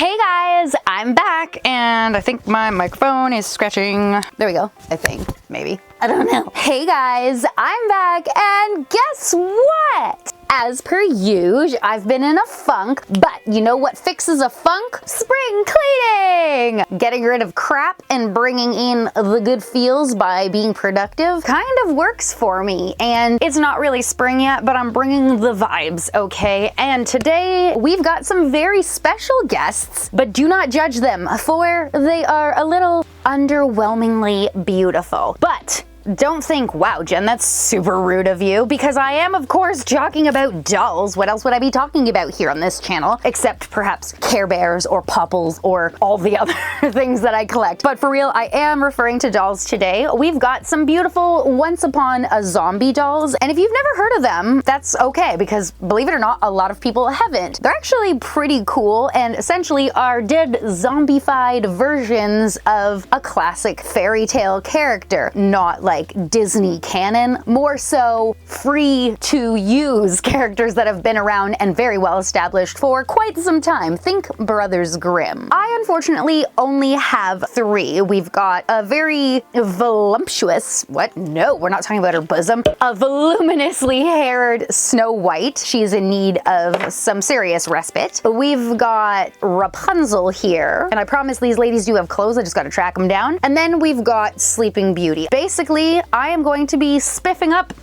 Hey guys, I'm back and I think my microphone is scratching. There we go, I think, maybe. I don't know. Hey guys, I'm back and guess what? As per usual, I've been in a funk, but you know what fixes a funk? Spring cleaning! Getting rid of crap and bringing in the good feels by being productive kind of works for me. And it's not really spring yet, but I'm bringing the vibes, okay? And today we've got some very special guests, but do not judge them, for they are a little underwhelmingly beautiful. But don't think, wow, Jen, that's super rude of you, because I am, of course, talking about dolls. What else would I be talking about here on this channel? Except perhaps Care Bears or Popples or all the other things that I collect. But for real, I am referring to dolls today. We've got some beautiful Once Upon a Zombie dolls, and if you've never heard of them, that's okay, because believe it or not, a lot of people haven't. They're actually pretty cool and essentially are dead zombified versions of a classic fairy tale character, not like Disney canon, more so free to use characters that have been around and very well established for quite some time. Think Brothers Grimm. I unfortunately only have 3. We've got a very voluptuous, what? No, we're not talking about her bosom. A voluminously haired Snow White. She's in need of some serious respite. We've got Rapunzel here, and I promise these ladies do have clothes, I just gotta track them down. And then we've got Sleeping Beauty. Basically, I am going to be spiffing up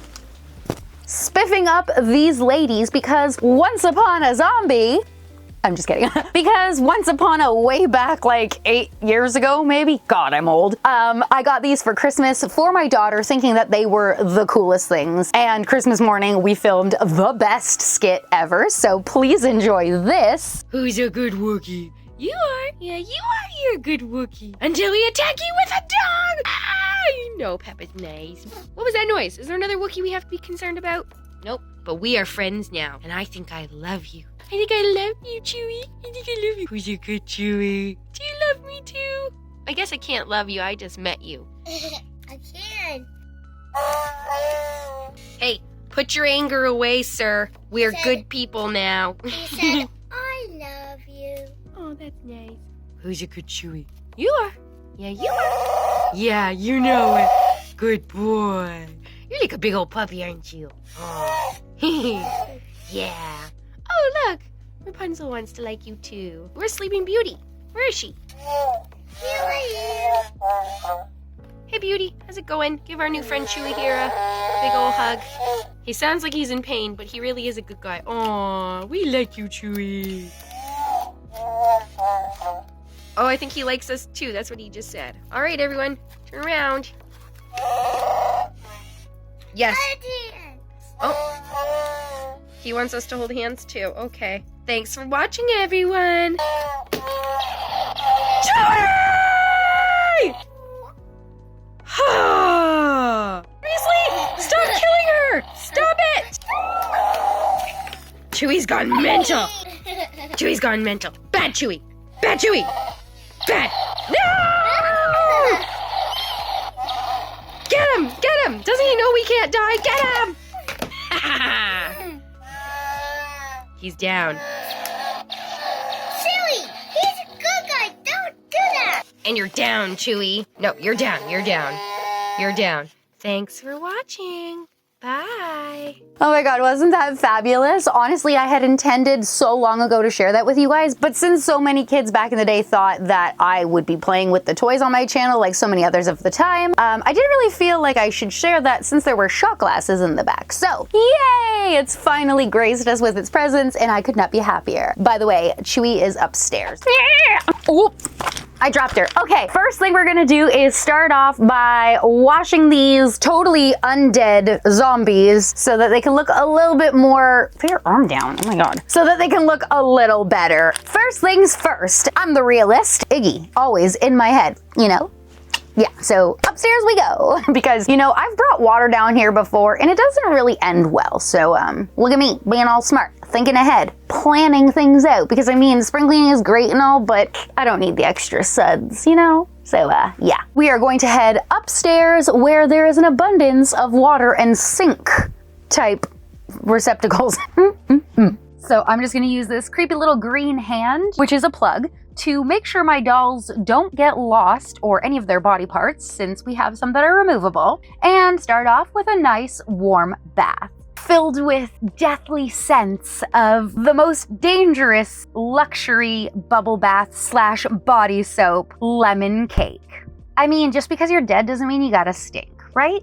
these ladies because once upon a zombie, I'm just kidding, because once upon a way back like 8 years ago, maybe, God, I'm old, I got these for Christmas for my daughter, thinking that they were the coolest things, and Christmas morning we filmed the best skit ever, so please enjoy this. Who's a good Wookiee? You are. Yeah, you are. You're a good Wookiee. Until we attack you with a dog! Ah, you know Peppa's nice. What was that noise? Is there another Wookiee we have to be concerned about? Nope. But we are friends now, and I think I love you. I think I love you, Chewie. I think I love you. Who's a good Chewie? Do you love me too? I guess I can't love you. I just met you. I can. Hey, put your anger away, sir. We're good people now. He said, I love you. Oh, that's nice. Who's a good Chewie? You are. Yeah, you are. Yeah, you know it. Good boy. You're like a big old puppy, aren't you? Oh. Yeah. Oh, look. Rapunzel wants to like you too. Where's Sleeping Beauty? Where is she? Here I am. Hey, Beauty. How's it going? Give our new friend Chewie here a big old hug. He sounds like he's in pain, but he really is a good guy. Aw, we like you, Chewie. Oh, I think he likes us too. That's what he just said. All right, everyone. Turn around. Yes. Oh. He wants us to hold hands too. Okay. Thanks for watching, everyone. Joey! Seriously? Stop killing her! Stop it! Chewie's gone mental. Chewie's gone mental. Bad Chewie. Bad Chewie. Bad. No! Get him! Get him! Doesn't he know we can't die? Get him! He's down. Chewie, he's a good guy. Don't do that. And you're down, Chewie. No, you're down. You're down. You're down. Thanks for watching. Bye. Oh my god, wasn't that fabulous? Honestly, I had intended so long ago to share that with you guys, but since so many kids back in the day thought that I would be playing with the toys on my channel like so many others of the time, I didn't really feel like I should share that since there were shot glasses in the back. So, yay! It's finally graced us with its presence, and I could not be happier. By the way, Chewie is upstairs. Oh, I dropped her. Okay, first thing we're gonna do is start off by washing these totally undead zombies so that they can look a little bit more, put your arm down, oh my god, so that they can look a little better. First things first, I'm the realist. Iggy, always in my head, you know? Yeah, so upstairs we go, because, you know, I've brought water down here before and it doesn't really end well, so look at me, being all smart, thinking ahead, planning things out, because I mean, spring cleaning is great and all, but I don't need the extra suds, you know? So, yeah. We are going to head upstairs where there is an abundance of water and sink type receptacles. So I'm just gonna use this creepy little green hand, which is a plug, to make sure my dolls don't get lost or any of their body parts, since we have some that are removable, and start off with a nice warm bath filled with deathly scents of the most dangerous luxury bubble bath slash body soap, lemon cake. I mean, just because you're dead doesn't mean you gotta stink, right?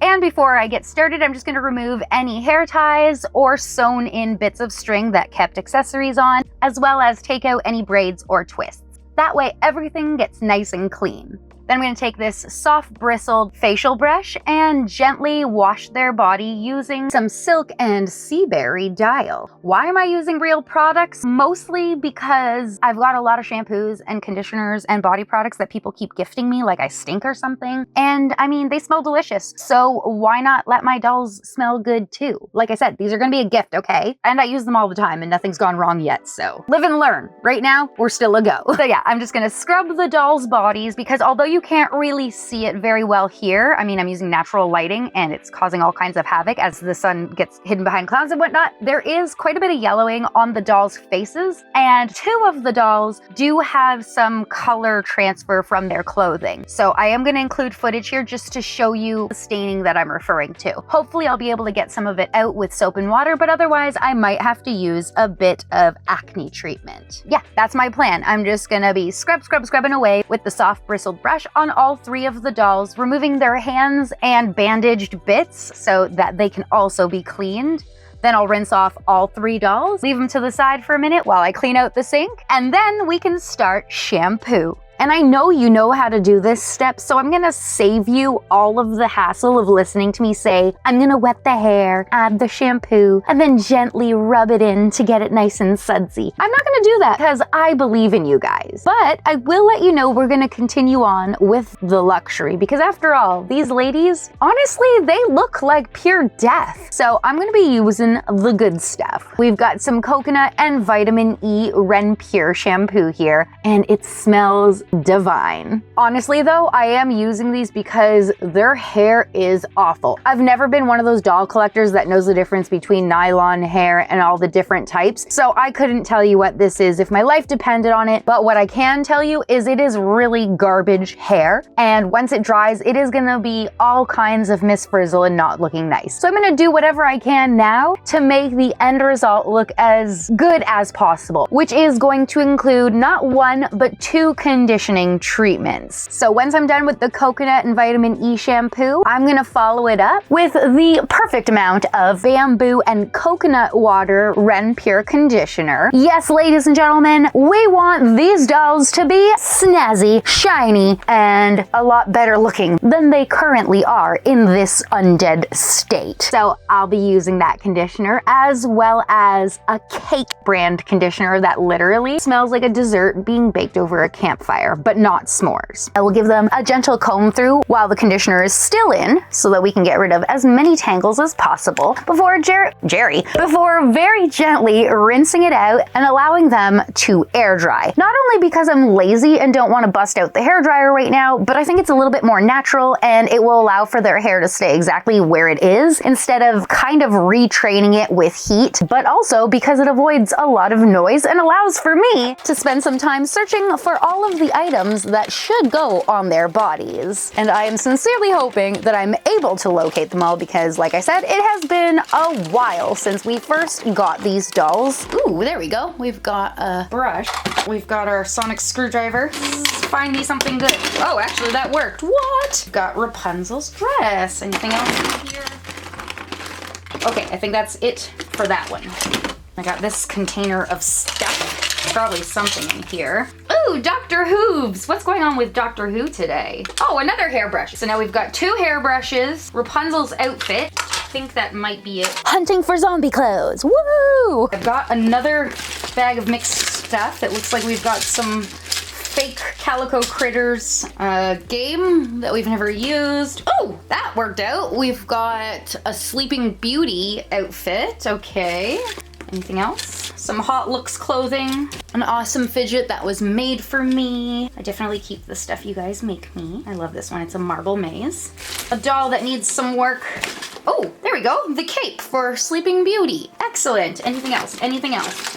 And before I get started, I'm just gonna remove any hair ties or sewn in bits of string that kept accessories on, as well as take out any braids or twists. That way everything gets nice and clean. Then I'm going to take this soft bristled facial brush and gently wash their body using some silk and sea berry dial. Why am I using real products? Mostly because I've got a lot of shampoos and conditioners and body products that people keep gifting me like I stink or something. And I mean, they smell delicious. So why not let my dolls smell good too? Like I said, these are going to be a gift, okay? And I use them all the time and nothing's gone wrong yet. So live and learn. Right now, we're still a go. So yeah, I'm just going to scrub the dolls' bodies because although you can't really see it very well here. I mean, I'm using natural lighting and it's causing all kinds of havoc as the sun gets hidden behind clouds and whatnot. There is quite a bit of yellowing on the dolls' faces, and 2 of the dolls do have some color transfer from their clothing. So I am going to include footage here just to show you the staining that I'm referring to. Hopefully I'll be able to get some of it out with soap and water, but otherwise I might have to use a bit of acne treatment. Yeah, that's my plan. I'm just going to be scrubbing away with the soft bristled brush on all 3 of the dolls, removing their hands and bandaged bits so that they can also be cleaned. Then I'll rinse off all 3 dolls, leave them to the side for a minute while I clean out the sink, and then we can start shampoo. And I know you know how to do this step, so I'm gonna save you all of the hassle of listening to me say, I'm gonna wet the hair, add the shampoo, and then gently rub it in to get it nice and sudsy. I'm not gonna do that because I believe in you guys. But I will let you know we're gonna continue on with the luxury because after all, these ladies, honestly, they look like pure death. So I'm gonna be using the good stuff. We've got some coconut and vitamin E Ren Pure shampoo here, and it smells divine. Honestly though, I am using these because their hair is awful. I've never been one of those doll collectors that knows the difference between nylon hair and all the different types, so I couldn't tell you what this is if my life depended on it, but what I can tell you is it is really garbage hair, and once it dries, it is gonna be all kinds of misfrizzle and not looking nice. So I'm gonna do whatever I can now to make the end result look as good as possible, which is going to include not 1, but 2 conditioning treatments. So once I'm done with the coconut and vitamin E shampoo, I'm gonna follow it up with the perfect amount of bamboo and coconut water Ren Pure conditioner. Yes, ladies and gentlemen, we want these dolls to be snazzy, shiny, and a lot better looking than they currently are in this undead state. So I'll be using that conditioner as well as a cake brand conditioner that literally smells like a dessert being baked over a campfire, but not s'mores. I will give them a gentle comb through while the conditioner is still in so that we can get rid of as many tangles as possible before before very gently rinsing it out and allowing them to air dry. Not only because I'm lazy and don't want to bust out the hairdryer right now, but I think it's a little bit more natural and it will allow for their hair to stay exactly where it is instead of kind of retraining it with heat, but also because it avoids a lot of noise and allows for me to spend some time searching for all of the items that should go on their bodies. And I am sincerely hoping that I'm able to locate them all because, like I said, it has been a while since we first got these dolls. Ooh, there we go. We've got a brush. We've got our sonic screwdriver. Find me something good. Oh, actually that worked. What? Got Rapunzel's dress. Anything else in here? Okay, I think that's it for that one. I got this container of stuff. Probably something in here. Ooh, Dr. Hooves. What's going on with Doctor Who today? Oh, another hairbrush. So now we've got 2 hairbrushes, Rapunzel's outfit. I think that might be it. Hunting for zombie clothes. Woo! I've got another bag of mixed stuff. It looks like we've got some fake Calico Critters game that we've never used. Oh, that worked out. We've got a Sleeping Beauty outfit. Okay. Anything else? Some Hot Looks clothing. An awesome fidget that was made for me. I definitely keep the stuff you guys make me. I love this one. It's a marble maze. A doll that needs some work. Oh, there we go. The cape for Sleeping Beauty. Excellent. Anything else? Anything else?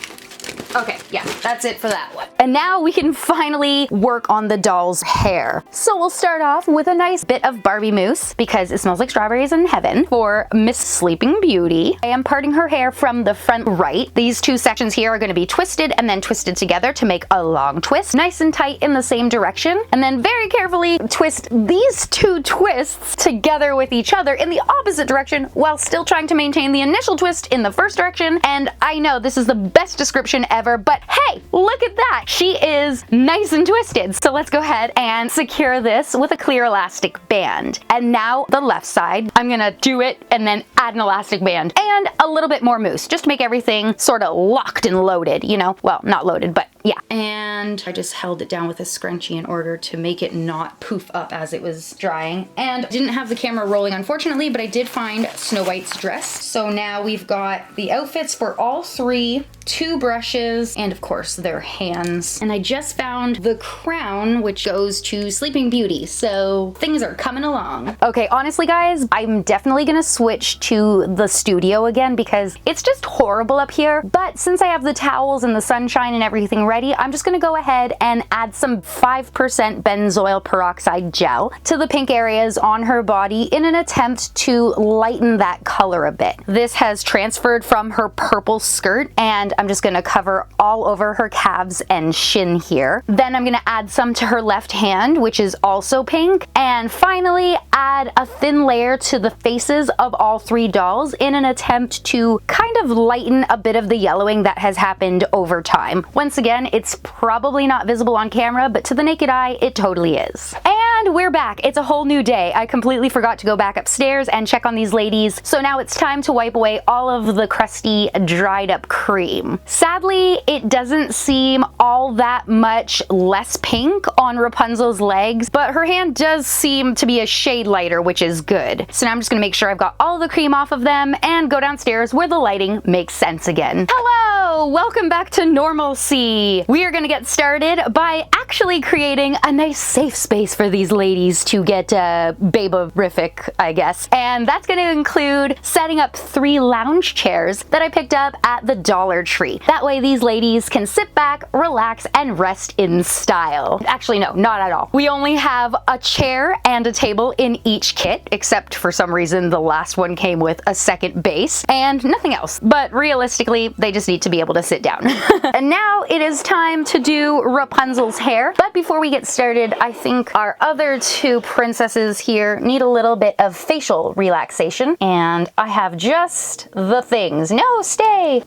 Okay, yeah, that's it for that one. And now we can finally work on the doll's hair. So we'll start off with a nice bit of Barbie mousse because it smells like strawberries in heaven for Miss Sleeping Beauty. I am parting her hair from the front right. These two sections here are going to be twisted and then twisted together to make a long twist, nice and tight in the same direction. And then very carefully twist these two twists together with each other in the opposite direction while still trying to maintain the initial twist in the first direction. And I know this is the best description ever, but hey, look at that. She is nice and twisted. So let's go ahead and secure this with a clear elastic band. And now the left side, I'm gonna do it and then add an elastic band and a little bit more mousse just to make everything sort of locked and loaded, you know? Well, not loaded, but yeah. And I just held it down with a scrunchie in order to make it not poof up as it was drying. And didn't have the camera rolling, unfortunately, but I did find Snow White's dress. So now we've got the outfits for all three, 2 brushes, and of course their hands. And I just found the crown, which goes to Sleeping Beauty. So things are coming along. Okay, honestly guys, I'm definitely gonna switch to the studio again because it's just horrible up here. But since I have the towels and the sunshine and everything ready, I'm just gonna go ahead and add some 5% benzoyl peroxide gel to the pink areas on her body in an attempt to lighten that color a bit. This has transferred from her purple skirt, and I'm just gonna cover all over her calves and shin here. Then I'm gonna add some to her left hand, which is also pink, and finally add a thin layer to the faces of all 3 dolls in an attempt to kind of lighten a bit of the yellowing that has happened over time. Once again, it's probably not visible on camera, but to the naked eye, it totally is. And we're back. It's a whole new day. I completely forgot to go back upstairs and check on these ladies, so now it's time to wipe away all of the crusty, dried up cream. Sadly, it doesn't seem all that much less pink on Rapunzel's legs, but her hand does seem to be a shade lighter, which is good. So now I'm just gonna make sure I've got all the cream off of them and go downstairs where the lighting makes sense again. Hello! Welcome back to normalcy. We are gonna get started by actually creating a nice safe space for these ladies to get baberific, I guess. And that's gonna include setting up 3 lounge chairs that I picked up at the Dollar Tree. That way these ladies can sit back, relax, and rest in style. Actually, no, not at all. We only have a chair and a table in each kit, except for some reason the last one came with a second base and nothing else. But realistically, they just need to be able to sit down. And now it is time to do Rapunzel's hair. But before we get started, I think our other 2 princesses here need a little bit of facial relaxation. And I have just the things. No, stay!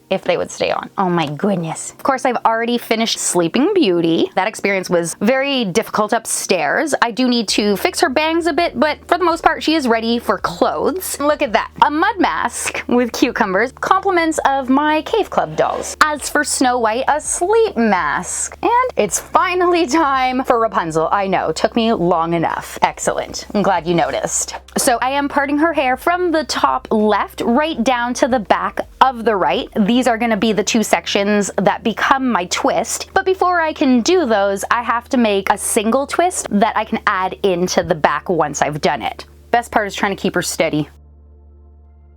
If they would stay on. Oh my goodness. Of course, I've already finished Sleeping Beauty. That experience was very difficult upstairs. I do need to fix her bangs a bit, but for the most part, she is ready for clothes. Look at that. A mud mask with cucumbers, compliments of my Cave Club dolls. As for Snow White, a sleep mask. And it's finally time for Rapunzel. I know, took me long enough. Excellent. I'm glad you noticed. So I am parting her hair from the top left right down to the back of the right. These are going to be the 2 sections that become my twist. But before I can do those, I have to make a single twist that I can add into the back once I've done it. Best part is trying to keep her steady.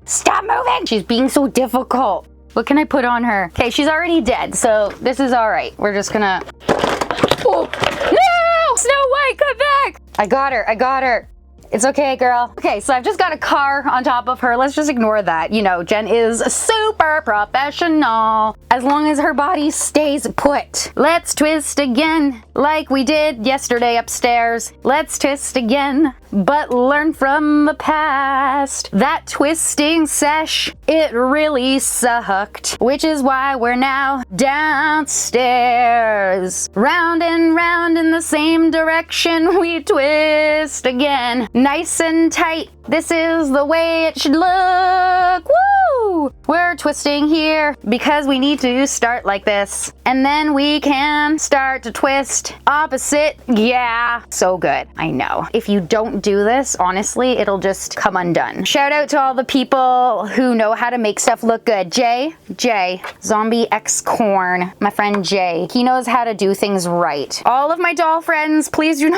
Stop moving! She's being so difficult. What can I put on her? Okay, she's already dead, so this is all right. We're just gonna... Oh, no! Snow White, come back! I got her, I got her. It's okay, girl. Okay, so I've just got a car on top of her. Let's just ignore that. You know, Jen is super professional. As long as her body stays put. Let's twist again, like we did yesterday upstairs. Let's twist again, but learn from the past. That twisting sesh, it really sucked. Which is why we're now downstairs. Round and round in the same direction, we twist again. Nice and tight, this is the way it should look. Woo! We're twisting here because we need to start like this. And then we can start to twist opposite. Yeah, so good. I know. If you don't do this, honestly, it'll just come undone. Shout out to all the people who know how to make stuff look good. Jay, Zombie X Corn, my friend Jay. He knows how to do things right. All of my doll friends, please do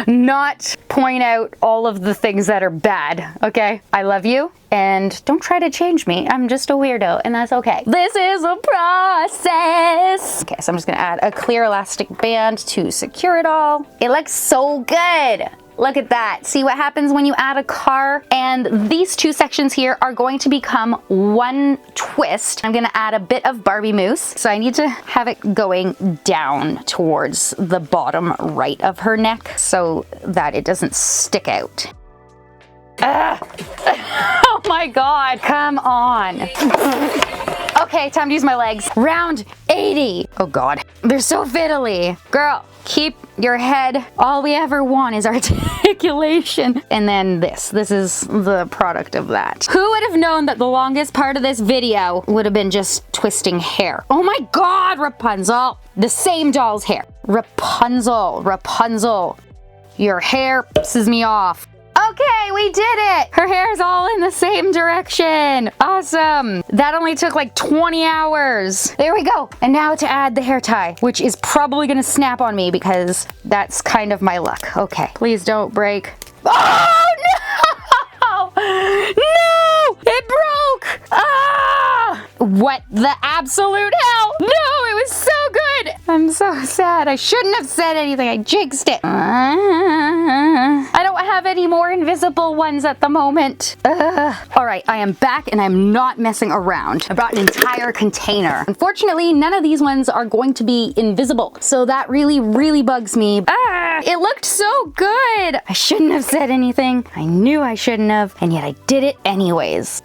not point out all of the things that are bad, okay? I love you. And don't try to change me. I'm just a weirdo, and that's okay. This is a process. Okay, so I'm just gonna add a clear elastic band to secure it all. It looks so good. Look at that. See what happens when you add a car? And these two sections here are going to become one twist. I'm gonna add a bit of Barbie mousse. So I need to have it going down towards the bottom right of her neck so that it doesn't stick out. Oh my God, come on. Okay, time to use my legs. Round 80. Oh God, they're so fiddly. Girl, keep your head. All we ever want is articulation. And then this is the product of that. Who would have known that the longest part of this video would have been just twisting hair? Oh my God, Rapunzel. The same doll's hair. Rapunzel. Your hair pisses me off. Okay, we did it! Her hair's all in the same direction. Awesome. That only took like 20 hours. There we go. And now to add the hair tie, which is probably gonna snap on me because that's kind of my luck. Okay, please don't break. Oh no! No! It broke! Ah! What the absolute hell? No, it was so good! I'm so sad. I shouldn't have said anything. I jinxed it. I don't have any more invisible ones at the moment. All right, I am back and I'm not messing around. I brought an entire container. Unfortunately, none of these ones are going to be invisible. So that really bugs me. It looked so good. I shouldn't have said anything. I knew I shouldn't have, and yet I did it anyways.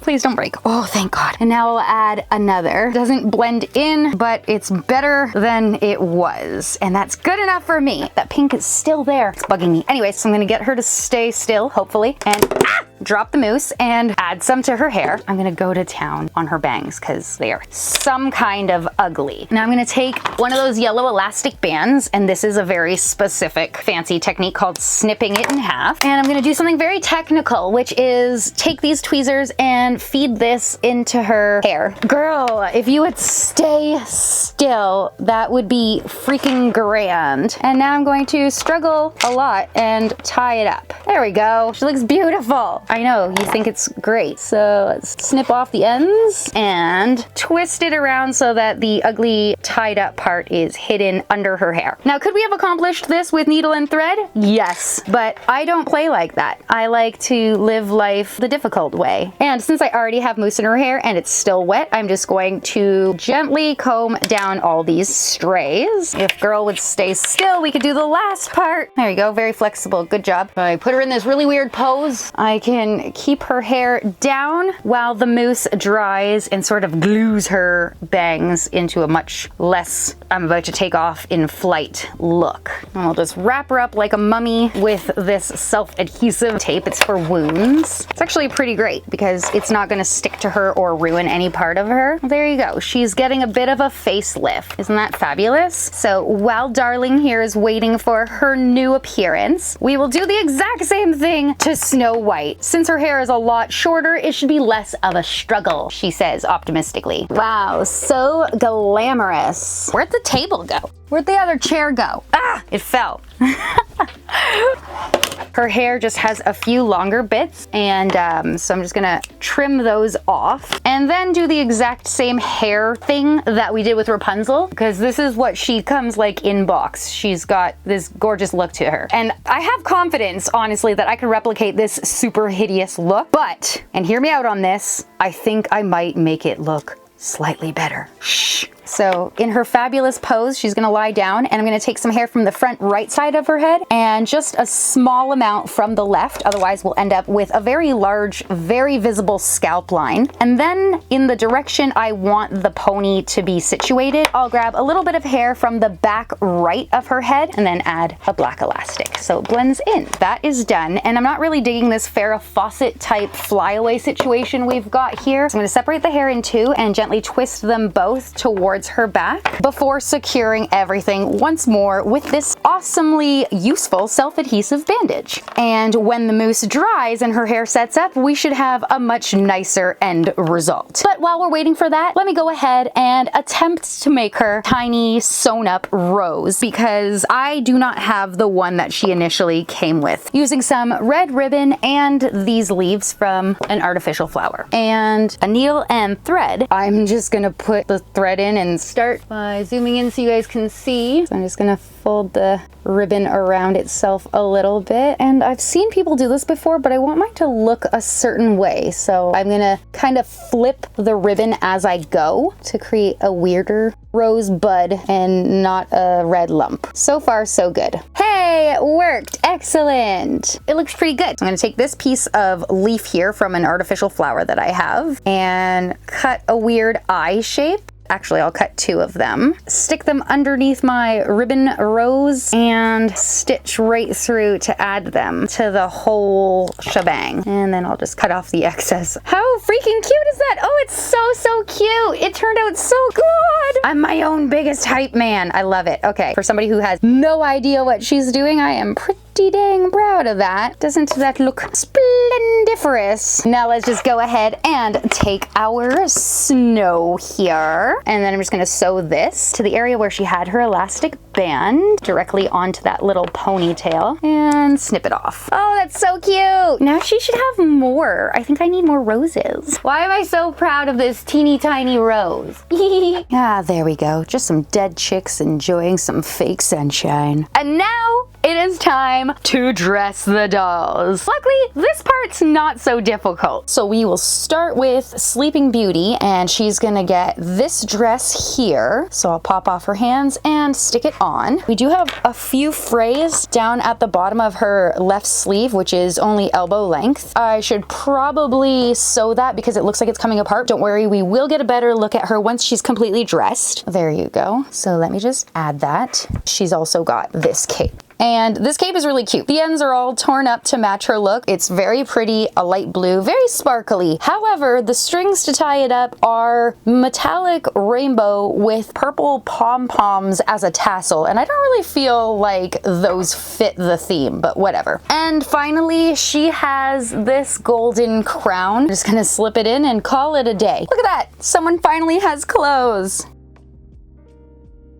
Please don't break. Oh, thank God. And now we'll add another. Doesn't blend in, but it's better than it was. And that's good enough for me. That pink is still there. It's bugging me. Anyway, so I'm gonna get her to stay still, hopefully. And drop the mousse and add some to her hair. I'm gonna go to town on her bangs because they are some kind of ugly. Now I'm gonna take one of those yellow elastic bands, and this is a very specific fancy technique called snipping it in half. And I'm gonna do something very technical, which is take these tweezers and feed this into her hair. Girl, if you would stay still, that would be freaking grand. And now I'm going to struggle a lot and tie it up. There we go. She looks beautiful. I know, you think it's great. So let's snip off the ends and twist it around so that the ugly tied up part is hidden under her hair. Now, could we have accomplished this with needle and thread? Yes, but I don't play like that. I like to live life the difficult way. And since I already have mousse in her hair and it's still wet, I'm just going to gently comb down all these strays. If girl would stay still, we could do the last part. There you go, very flexible, good job. I put her in this really weird pose. I can keep her hair down while the mousse dries and sort of glues her bangs into a much less, I'm about to take off in flight look. And we'll just wrap her up like a mummy with this self-adhesive tape. It's for wounds. It's actually pretty great because it's not gonna stick to her or ruin any part of her. There you go. She's getting a bit of a facelift. Isn't that fabulous? So while Darling here is waiting for her new appearance, we will do the exact same thing to Snow White. Since her hair is a lot shorter, it should be less of a struggle, she says optimistically. Wow, so glamorous. Where'd the table go? Where'd the other chair go? Ah, it fell. Her hair just has a few longer bits, and so I'm just gonna trim those off and then do the exact same hair thing that we did with Rapunzel, because this is what she comes like in box. She's got this gorgeous look to her. And I have confidence, honestly, that I can replicate this super hideous look, but, and hear me out on this, I think I might make it look slightly better. Shh. So in her fabulous pose, she's gonna lie down, and I'm gonna take some hair from the front right side of her head and just a small amount from the left. Otherwise we'll end up with a very large, very visible scalp line. And then in the direction I want the pony to be situated, I'll grab a little bit of hair from the back right of her head and then add a black elastic. so it blends in. That is done, and I'm not really digging this Farrah Fawcett type flyaway situation we've got here. So I'm going to separate the hair in two and gently twist them both towards her back before securing everything once more with this awesomely useful self-adhesive bandage. And when the mousse dries and her hair sets up, we should have a much nicer end result. But while we're waiting for that, let me go ahead and attempt to make her tiny sewn up rose, because I do not have the one that she initially came with. Using some red ribbon and these leaves from an artificial flower and a needle and thread, I'm just gonna put the thread in and start by zooming in so you guys can see. So I'm just gonna fold the ribbon around itself a little bit, and I've seen people do this before, but I want mine to look a certain way, so I'm gonna kind of flip the ribbon as I go to create a weirder rose bud and not a red lump. So far so good. Hey, it worked. Excellent. It looks pretty good. So I'm gonna take this piece of leaf here from an artificial flower that I have and cut a weird eye shape. Actually, I'll cut two of them. Stick them underneath my ribbon rose and stitch right through to add them to the whole shebang. And then I'll just cut off the excess. How freaking cute is that? Oh, it's so cute. It turned out so good. I'm my own biggest hype man. I love it. Okay, for somebody who has no idea what she's doing, I am pretty dang proud of that. Doesn't that look splendiferous? Now let's just go ahead and take our snow here. And then I'm just gonna sew this to the area where she had her elastic band directly onto that little ponytail and snip it off. Oh, that's so cute. Now she should have more. I think I need more roses. Why am I so proud of this teeny tiny rose? Ah, there we go. Just some dead chicks enjoying some fake sunshine. And now it is time to dress the dolls. Luckily, this part's not so difficult. So we will start with Sleeping Beauty, and she's gonna get this dress here. So I'll pop off her hands and stick it on. We do have a few frays down at the bottom of her left sleeve, which is only elbow length. I should probably sew that because it looks like it's coming apart. Don't worry, we will get a better look at her once she's completely dressed. There you go. So let me just add that. She's also got this cape. And this cape is really cute. The ends are all torn up to match her look. It's very pretty, a light blue, very sparkly. However, the strings to tie it up are metallic rainbow with purple pom-poms as a tassel, and I don't really feel like those fit the theme, but whatever. And finally, she has this golden crown. I'm just gonna slip it in and call it a day. Look at that, someone finally has clothes.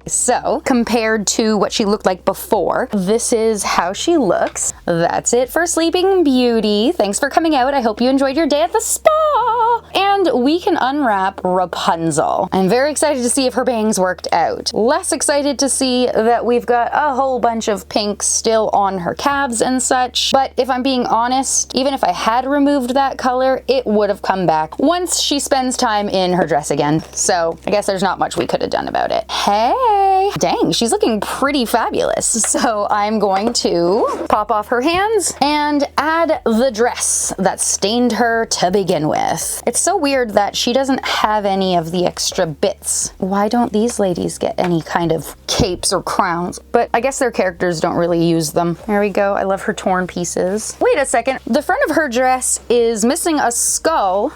So, compared to what she looked like before, this is how she looks. That's it for Sleeping Beauty. Thanks for coming out. I hope you enjoyed your day at the spa. And we can unwrap Rapunzel. I'm very excited to see if her bangs worked out. Less excited to see that we've got a whole bunch of pink still on her calves and such. But if I'm being honest, even if I had removed that color, it would have come back once she spends time in her dress again. So I guess there's not much we could have done about it. Hey! Dang, she's looking pretty fabulous. So I'm going to pop off her hands and add the dress that stained her to begin with. It's so weird that she doesn't have any of the extra bits. Why don't these ladies get any kind of capes or crowns? But I guess their characters don't really use them. There we go. I love her torn pieces. Wait a second. The front of her dress is missing a skull.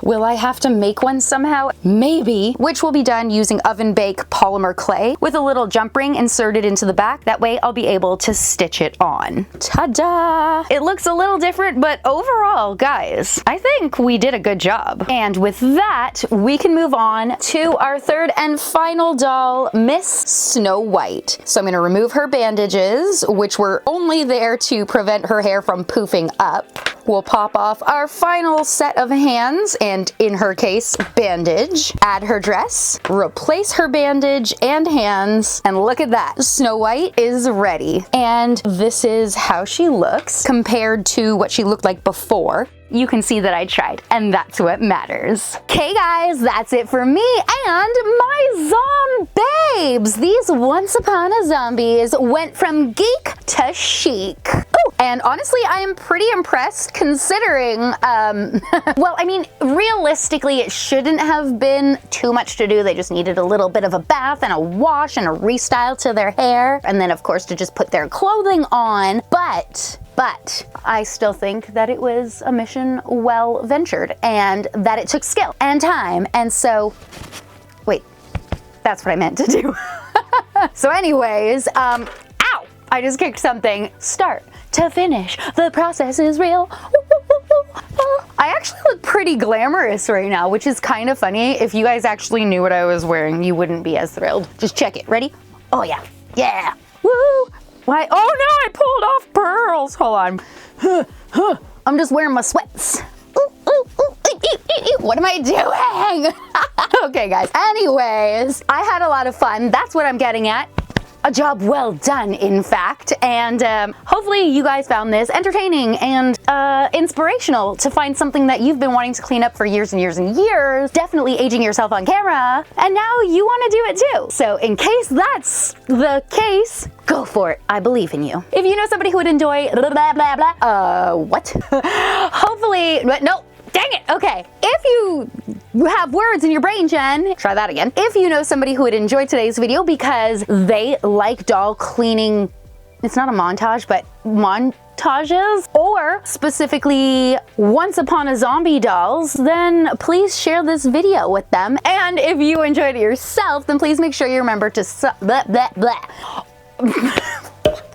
Will I have to make one somehow? Maybe. Which will be done using oven bake polymer clay with a little jump ring inserted into the back. That way I'll be able to stitch it on. Ta-da! It looks a little different, but overall, guys, I think we did a good job. And with that, we can move on to our third and final doll, Miss Snow White. So I'm going to remove her bandages, which were only there to prevent her hair from poofing up. We'll pop off our final set of hands, and in her case, bandage. Add her dress, replace her bandage and hands, and look at that. Snow White is ready. And this is how she looks compared to what she looked like before. You can see that I tried, and that's what matters. Okay guys, that's it for me and my zombabes. These Once Upon a Zombies went from geek to chic. Oh, And honestly, I am pretty impressed considering, well, I mean, realistically, it shouldn't have been too much to do. They just needed a little bit of a bath and a wash and a restyle to their hair. And then, of course, to just put their clothing on. But I still think that it was a mission well ventured and that it took skill and time. And so, wait, that's what I meant to do. So anyways, ow, I just kicked something. Start to finish, the process is real. I actually look pretty glamorous right now, which is kind of funny. If you guys actually knew what I was wearing, you wouldn't be as thrilled. Just check it. Ready? Oh yeah. Yeah. Woo! Why? Oh no, I pulled off pearls. Hold on. I'm just wearing my sweats. What am I doing? Okay, guys. Anyways, I had a lot of fun. That's what I'm getting at. A job well done, in fact. And hopefully you guys found this entertaining and inspirational to find something that you've been wanting to clean up for years and years and years. Definitely aging yourself on camera. And now you want to do it too. So in case that's the case, go for it. I believe in you. If you know somebody who would enjoy blah, blah, blah, blah, what? Hopefully, no. Dang it, okay. If you have words in your brain, Jen, try that again. If you know somebody who would enjoy today's video because they like doll cleaning, it's not a montage, but montages, or specifically Once Upon a Zombie dolls, then please share this video with them. And if you enjoyed it yourself, then please make sure you remember to blah, blah, blah.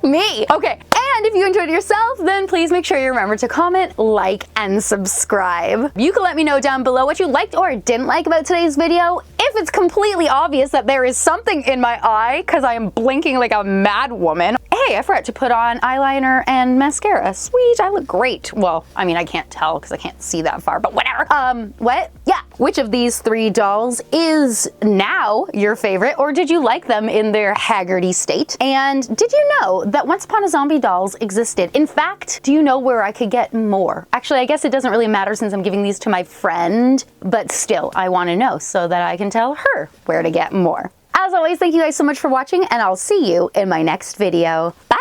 Me. Okay. And if you enjoyed it yourself, then please make sure you remember to comment, like, and subscribe. You can let me know down below what you liked or didn't like about today's video. If it's completely obvious that there is something in my eye because I am blinking like a mad woman. Hey, I forgot to put on eyeliner and mascara. Sweet, I look great. Well, I mean, I can't tell because I can't see that far, but whatever. What? Yeah. Which of these 3 dolls is now your favorite, or did you like them in their haggardy state? And did you know that Once Upon a Zombie dolls existed? In fact, do you know where I could get more? Actually, I guess it doesn't really matter since I'm giving these to my friend, but still, I want to know so that I can tell her where to get more. As always, thank you guys so much for watching, and I'll see you in my next video. Bye!